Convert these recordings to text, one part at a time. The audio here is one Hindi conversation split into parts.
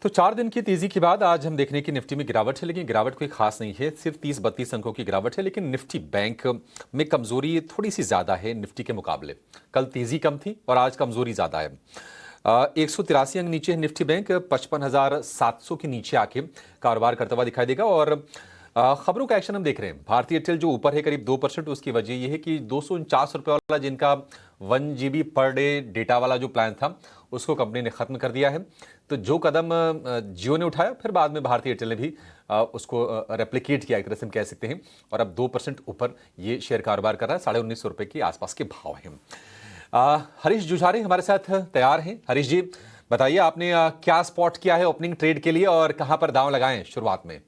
तो 4 दिन की तेजी के बाद आज हम देखने की निफ्टी में गिरावट है, लेकिन गिरावट कोई खास नहीं है, सिर्फ 30-32 अंकों की गिरावट है। लेकिन निफ्टी बैंक में कमजोरी थोड़ी सी ज्यादा है निफ्टी के मुकाबले। कल तेजी कम थी और आज कमजोरी ज्यादा है। 183 अंक नीचे है निफ्टी बैंक, 55,700 के नीचे आके कारोबार करता हुआ दिखाई देगा। और खबरों का एक्शन हम देख रहे हैं। भारतीय एयरटेल जो ऊपर है करीब 2%, उसकी वजह यह है कि 249 रुपये वाला जिनका 1 GB पर डे डेटा वाला जो प्लान था उसको कंपनी ने खत्म कर दिया है। तो जो कदम जियो ने उठाया, फिर बाद में भारतीय एयरटेल ने भी उसको रेप्लिकेट किया, एक तरह से हम कह सकते हैं। और अब 2% ऊपर ये शेयर कारोबार कर रहा है, 1950 रुपये के आसपास के भाव हैं। हरीश जुझारे हमारे साथ तैयार हैं। हरीश जी बताइए, आपने क्या स्पॉट किया है ओपनिंग ट्रेड के लिए और कहां पर दांव लगाए शुरुआत में?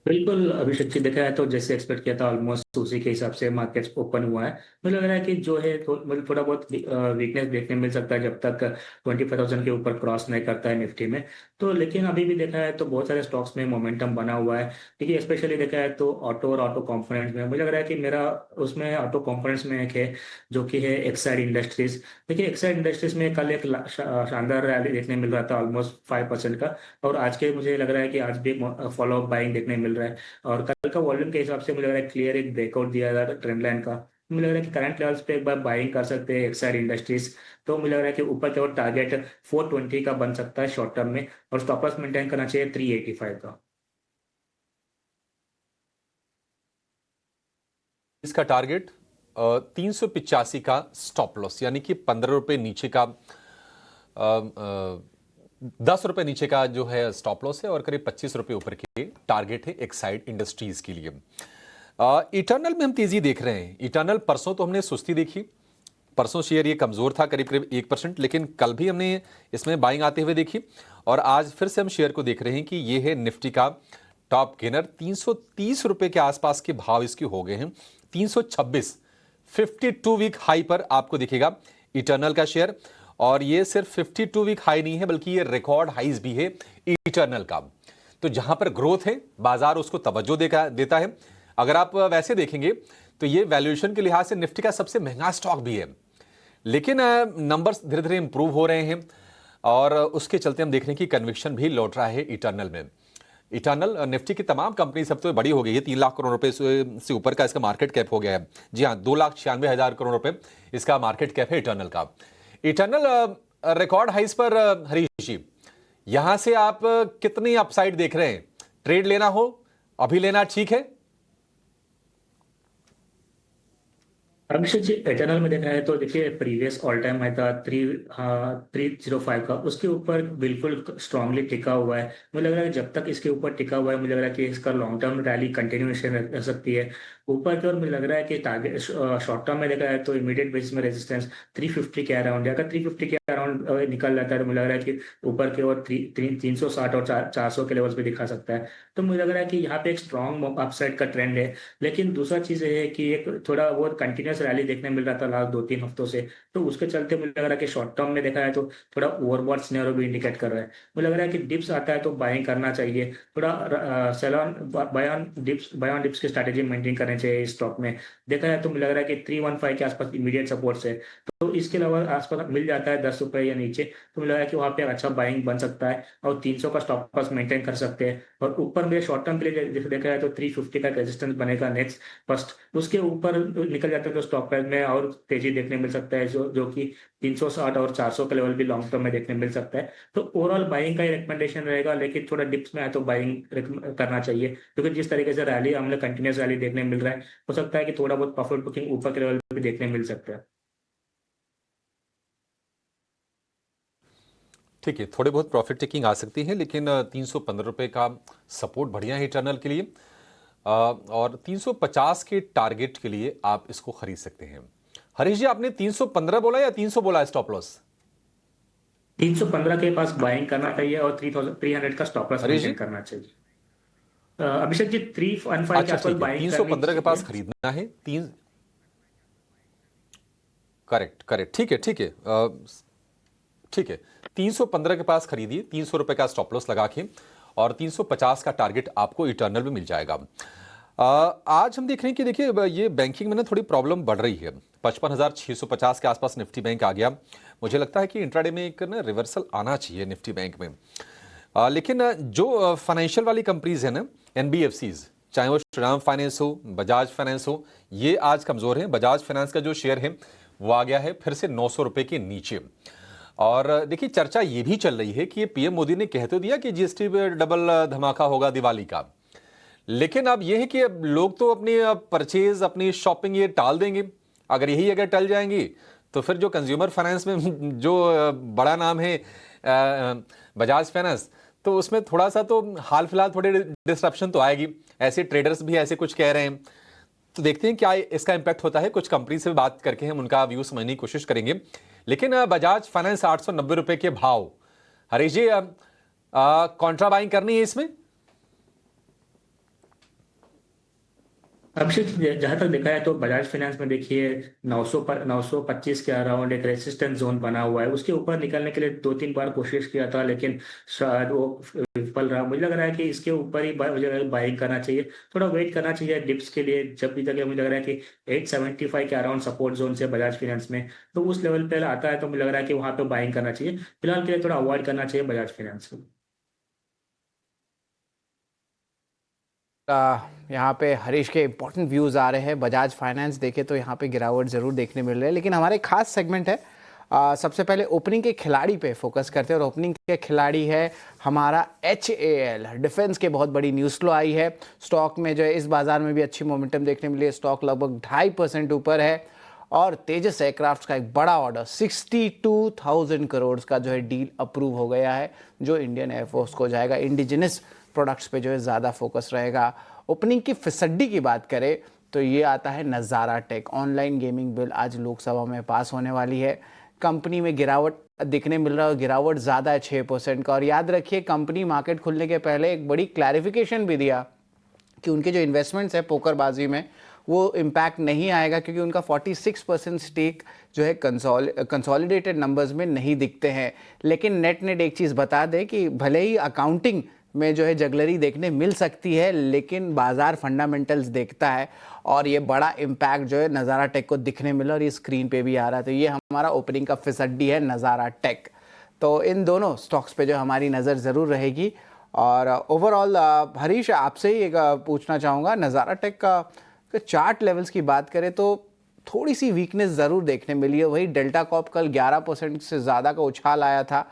बिल्कुल अभिषेक जी, देखा है तो जैसे एक्सपेक्ट किया था ऑलमोस्ट उसी के हिसाब से मार्केट ओपन हुआ है। मुझे लग रहा है कि जो है मतलब थोड़ा बहुत वीकनेस देखने मिल सकता है जब तक 25,000 के ऊपर क्रॉस नहीं करता है निफ्टी में। तो लेकिन अभी भी देखा है तो बहुत सारे स्टॉक्स में मोमेंटम बना हुआ है। देखिए स्पेशली देखा है तो ऑटो और ऑटो कंपोनेंट्स में मुझे लग रहा है कि मेरा उसमें ऑटो कंपोनेंट्स में एक है जो कि है एक्साइड इंडस्ट्रीज। देखिए एक्साइड इंडस्ट्रीज में कल एक शानदार रैली देखने मिल रहा था ऑलमोस्ट 5% का। और आज के मुझे लग रहा है कि आज भी फॉलो अप बाइंग देखने मिल रहा है। और कल का वॉल्यूम के हिसाब से मुझे लग रहा है क्लियर एक ब्रेकआउट दिया जा रहा है ट्रेंड लाइन का। मुझे लग रहा है कि करंट लेवल्स पे एक बार बाइंग कर सकते हैं एक्साइड इंडस्ट्रीज। तो मुझे लग रहा है कि ऊपर की ओर टारगेट 420 का बन सकता है शॉर्ट टर्म में, और स्टॉप लॉस मेंटेन करना चाहिए 385 का। इसका टारगेट 385 का स्टॉप लॉस, यानी कि 15 रुपये नीचे का 10 रुपये नीचे का जो है स्टॉप लॉस है, और करीब 25 रुपये ऊपर के टारगेट है एक्साइड इंडस्ट्रीज के लिए। इटर्नल में हम तेजी देख रहे हैं। इटर्नल परसों तो हमने सुस्ती देखी, परसों शेयर ये कमजोर था करीब करीब 1%, लेकिन कल भी हमने इसमें बाइंग आते हुए देखी। और आज फिर से हम शेयर को देख रहे हैं कि ये है निफ्टी का टॉप गेनर। 330 रुपए के आसपास के भाव इसके हो गए हैं। 326 52 वीक हाई पर आपको दिखेगा इटर्नल का शेयर। और ये सिर्फ 52 वीक हाई नहीं है, बल्कि ये रिकॉर्ड हाईज भी है इटर्नल का। तो जहां पर ग्रोथ है बाजार उसको तवज्जो देता है। अगर आप वैसे देखेंगे तो ये वैल्यूएशन के लिहाज से निफ्टी का सबसे महंगा स्टॉक भी है। लेकिन नंबर्स धीरे धीरे इंप्रूव हो रहे हैं, और उसके चलते हम देख रहे हैं कि कन्विक्शन भी लौट रहा है इटर्नल में। इटर्नल निफ्टी की तमाम कंपनी सब तो बड़ी हो गई है। 3 लाख करोड़ रुपए से ऊपर का इसका मार्केट कैप हो गया है। जी हाँ, 2,96,000 करोड़ रुपए इसका मार्केट कैप है इटर्नल का। इटर्नल रिकॉर्ड हाइस पर हरीश जी, यहां से आप कितनी अपसाइड देख रहे हैं? ट्रेड लेना हो अभी लेना ठीक है? अभिषेक जी, एटर्नल में देखा है तो देखिए प्रीवियस ऑल टाइम हाई था 305 का, उसके ऊपर बिल्कुल स्ट्रांगली टिका हुआ है। मुझे लग रहा है कि जब तक इसके ऊपर टिका हुआ है, मुझे लग रहा है कि इसका लॉन्ग टर्म रैली कंटिन्यूएशन रह सकती है ऊपर की ओर। मुझे लग रहा है कि टारगेट शॉर्ट टर्म में देखा है तो इमीडिएट बेसिस में रेजिस्टेंस 350 के अराउंड है। अगर 350 के अराउंड निकल जाता है तो मुझे लग रहा है कि ऊपर की ओर 360 और 400 के लेवल्स भी दिखा सकता है। तो मुझे लग रहा है कि यहाँ पे एक स्ट्रॉन्ग अपसाइड का ट्रेंड है। लेकिन दूसरा चीज ये है कि एक थोड़ा बहुत कंटिन्यूस रैली देखने मिल रहा था लास्ट 2-3 हफ्तों से। तो उसके चलते मुझे लग रहा है कि शॉर्ट टर्म में देखा है तो थोड़ा ओवरबॉट सिनेरियो भी इंडिकेट कर रहा है। मुझे लग रहा है कि डिप्स आता है तो बाइंग करना चाहिए, थोड़ा sell on buy on dips की स्ट्रैटेजी मेंटेन करनी चाहिए इस स्टॉक में। देखा है तो मुझे लग रहा है कि 315 के आसपास इमीडिएट सपोर्ट है। तो इसके अलावा आसपास मिल जाता है 10 रुपए या नीचे, तो मुझे लग रहा है कि वहां पे अच्छा बाइंग बन सकता है और 300 का स्टॉप लॉस मेंटेन कर सकते हैं। और ऊपर में शॉर्ट टर्म के लिए देखा है तो 350 का रेजिस्टेंस बनेगा नेक्स्ट फर्स्ट। उसके ऊपर निकल जाते हैं तो स्टॉक प्राइस में और तेजी देखने मिल सकता है, जो कि 360 और 400 का लेवल भी लॉन्ग टर्म में देखने मिल सकता है। तो ओवरऑल बाइंग का ही रिकमेंडेशन रहेगा, लेकिन थोड़ा डिप्स में आए तो बाइंग करना चाहिए, क्योंकि जिस तरीके से रैली हमने कंटिन्यूस रैली देखने मिल रहा है, हो सकता है कि थोड़ा बहुत प्रॉफिट बुकिंग ऊपर के लेवल भी देखने मिल सकता है। ठीक है, थोड़े बहुत प्रॉफिट टेकिंग आ सकती है, लेकिन 315 रुपए का सपोर्ट बढ़िया है इटर्नल के लिए। और 350 के टारगेट के लिए आप इसको खरीद सकते हैं। हरीश जी, आपने 315 बोला या 300 बोला है स्टॉप लॉस? 315 के पास बाइंग करना चाहिए और 300 का स्टॉप लॉस हरीश मेंटेन जी, करना चाहिए। अभिषेक जी, 315 के अच्छा आसपास ठीक है, बाइंग करनी 315 के पास चाहिए। खरीदना है। तीन, करेक्ट करेक्ट, ठीक है ठीक है, ठीक है। 315 के पास खरीदिए, 300 रुपए का स्टॉप लॉस लगा के, और 350 का टारगेट आपको इटर्नल में मिल जाएगा। आज हम देख रहे हैं कि देखिए ये बैंकिंग में ना थोड़ी प्रॉब्लम बढ़ रही है। 55,650 के आसपास निफ्टी बैंक आ गया। मुझे लगता है कि इंट्राडे में एक ना रिवर्सल आना चाहिए निफ्टी बैंक में। लेकिन जो फाइनेंशियल वाली कंपनीज है ना, एनबीएफसीज, चाहे वो श्रीराम फाइनेंस हो, बजाज फाइनेंस हो, ये आज कमजोर है। बजाज फाइनेंस का जो शेयर है वो आ गया है फिर से 900 रुपए के नीचे। और देखिए चर्चा ये भी चल रही है कि ये पीएम मोदी ने कह तो दिया कि जीएसटी पे डबल धमाका होगा दिवाली का, लेकिन अब यह है कि अब लोग तो अपनी परचेज, अपनी शॉपिंग ये टाल देंगे। अगर यही अगर टल जाएंगी तो फिर जो कंज्यूमर फाइनेंस में जो बड़ा नाम है बजाज फाइनेंस, तो उसमें थोड़ा सा तो हाल फिलहाल थोड़ी डिस्ट्रप्शन तो आएगी। ऐसे ट्रेडर्स भी ऐसे कुछ कह रहे हैं, तो देखते हैं क्या इसका इंपैक्ट होता है। कुछ कंपनी से बात करके हम उनका व्यू समझने की कोशिश करेंगे। लेकिन बजाज फाइनेंस 890 रुपए के भाव, हरीश जी कॉन्ट्रा बाइंग करनी है इसमें? अभिषेक, जहां तक देखा है तो बजाज फाइनेंस में देखिए 900 पर 925 के अराउंड एक रेसिस्टेंस जोन बना हुआ है। उसके ऊपर निकलने के लिए 2-3 बार कोशिश किया था, लेकिन शायद वो विफल रहा। मुझे लग रहा है कि इसके ऊपर ही मुझे बाइंग करना चाहिए, थोड़ा वेट करना चाहिए डिप्स के लिए। जब भी तक मुझे लग रहा है कि 875 के अराउंड सपोर्ट जोन से बजाज फाइनेंस में, तो उस लेवल पे आता है तो मुझे लग रहा है कि वहां पे बाइंग करना चाहिए। फिलहाल के लिए थोड़ा अवॉइड करना चाहिए बजाज फाइनेंस को। यहाँ पे हरीश के इंपॉर्टेंट व्यूज़ आ रहे हैं। बजाज फाइनेंस देखे तो यहाँ पे गिरावट ज़रूर देखने मिल रही है, लेकिन हमारे खास सेगमेंट है। सबसे पहले ओपनिंग के खिलाड़ी पे फोकस करते हैं और ओपनिंग के खिलाड़ी है हमारा HAL डिफेंस के। बहुत बड़ी न्यूज़ फ्लो आई है स्टॉक में, जो है इस बाजार में भी अच्छी मोमेंटम देखने मिली है। स्टॉक लगभग 2.5% ऊपर है। और तेजस एयरक्राफ्ट का एक बड़ा ऑर्डर 62,000 करोड़ का जो है डील अप्रूव हो गया है, जो इंडियन एयरफोर्स को जाएगा। इंडिजिनस प्रोडक्ट्स पे जो है ज़्यादा फोकस रहेगा। ओपनिंग की फिसड्डी की बात करें तो ये आता है नज़ारा टेक। ऑनलाइन गेमिंग बिल आज लोकसभा में पास होने वाली है। कंपनी में गिरावट दिखने मिल रहा है, गिरावट ज़्यादा है 6% का। और याद रखिए, कंपनी मार्केट खुलने के पहले एक बड़ी क्लैरिफिकेशन भी दिया कि उनके जो इन्वेस्टमेंट्स है पोकरबाजी में वो इम्पैक्ट नहीं आएगा, क्योंकि उनका 46% स्टेक जो है कंसोलिडेटेड नंबर्स में नहीं दिखते हैं। लेकिन नेट एक चीज़ बता दे कि भले ही अकाउंटिंग में जो है जगलरी देखने मिल सकती है, लेकिन बाजार फंडामेंटल्स देखता है। और ये बड़ा इम्पैक्ट जो है नज़ारा टेक को दिखने मिला और ये स्क्रीन पे भी आ रहा है। तो ये हमारा ओपनिंग का फिसड्डी है नज़ारा टेक। तो इन दोनों स्टॉक्स पे जो हमारी नज़र ज़रूर रहेगी। और ओवरऑल हरीश, आपसे ही एक पूछना चाहूँगा, नज़ारा टेक का चार्ट लेवल्स की बात करें तो थोड़ी सी वीकनेस ज़रूर देखने मिली है। वही डेल्टा कॉप कल 11% से ज़्यादा का उछाल आया था।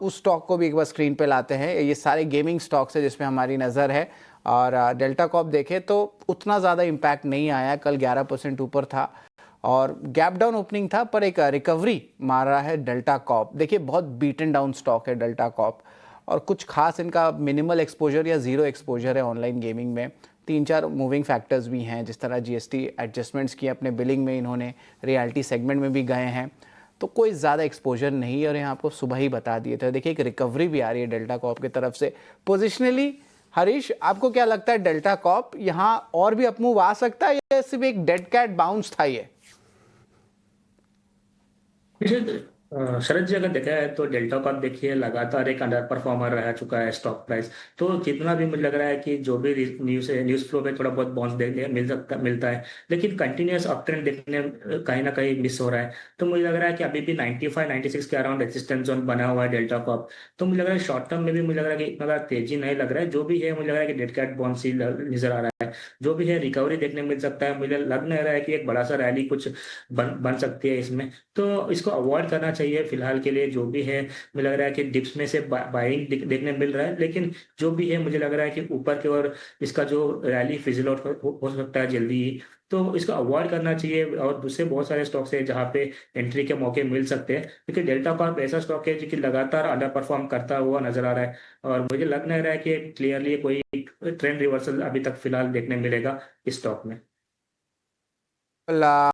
उस स्टॉक को भी एक बार स्क्रीन पे लाते हैं। ये सारे गेमिंग स्टॉक्स है जिसमें हमारी नज़र है। और डेल्टा कॉप देखें तो उतना ज़्यादा इम्पैक्ट नहीं आया, कल 11% ऊपर था और गैप डाउन ओपनिंग था, पर एक रिकवरी मार रहा है डेल्टा कॉप। देखिए बहुत बीटन डाउन स्टॉक है डेल्टा कॉप, और कुछ खास इनका मिनिमल एक्सपोजर या ज़ीरो एक्सपोजर है ऑनलाइन गेमिंग में। 3-4 मूविंग फैक्टर्स भी हैं, जिस तरह GST एडजस्टमेंट्स किए अपने बिलिंग में इन्होंने, रियल्टी सेगमेंट में भी गए हैं, तो कोई ज़्यादा एक्सपोजर नहीं है। और यहाँ आपको सुबह ही बता दिए थे। देखिए एक रिकवरी भी आ रही है डेल्टा कॉप की तरफ से पोजिशनली। हरीश, आपको क्या लगता है, डेल्टा कॉप यहाँ और भी अपमूव आ सकता है या सिर्फ एक डेड कैट बाउंस था ये? शरद जी, अगर देखा है तो डेल्टा कॉप देखिए लगातार एक अंडर परफॉर्मर रह चुका है स्टॉक प्राइस। तो जितना भी मुझे लग रहा है कि जो भी न्यूज़ फ्लो पे थोड़ा बहुत बाउंस देखने मिलता है, लेकिन कंटिन्यूअस अप ट्रेंड देखने कहीं ना कहीं मिस हो रहा है। तो मुझे लग रहा है कि अभी भी 95-96 के अराउंड रेजिस्टेंस जोन बना हुआ है डेल्टा कॉप। तो मुझे लग रहा है शॉर्ट टर्म में भी मुझे लग रहा है कि इतना ज़्यादा तेजी नहीं लग रहा है। जो भी है मुझे लग रहा है कि डेड कैट बाउंस ही नजर आ रहा है। जो भी है रिकवरी देखने मिल सकता है। मुझे लग नहीं रहा है कि एक बड़ा सा रैली कुछ बन सकती है इसमें। तो इसको अवॉइड करना चाहिए फिलहाल के लिए। जो भी है मुझे लग रहा है कि डिप्स में से बाइंग देखने मिल रहा है, लेकिन जो भी है मुझे लग रहा है कि ऊपर की ओर इसका जो रैली फिजल आउट हो सकता है जल्दी ही। तो इसको अवॉइड करना चाहिए। और दूसरे बहुत सारे स्टॉक्स है जहाँ पे एंट्री के मौके मिल सकते हैं, क्योंकि डेल्टा कॉर्प ऐसा स्टॉक है जो कि लगातार अंडर परफॉर्म करता हुआ नजर आ रहा है। और मुझे लग नहीं रहा है कि क्लियरली कोई ट्रेंड रिवर्सल अभी तक फिलहाल देखने मिलेगा इस स्टॉक में।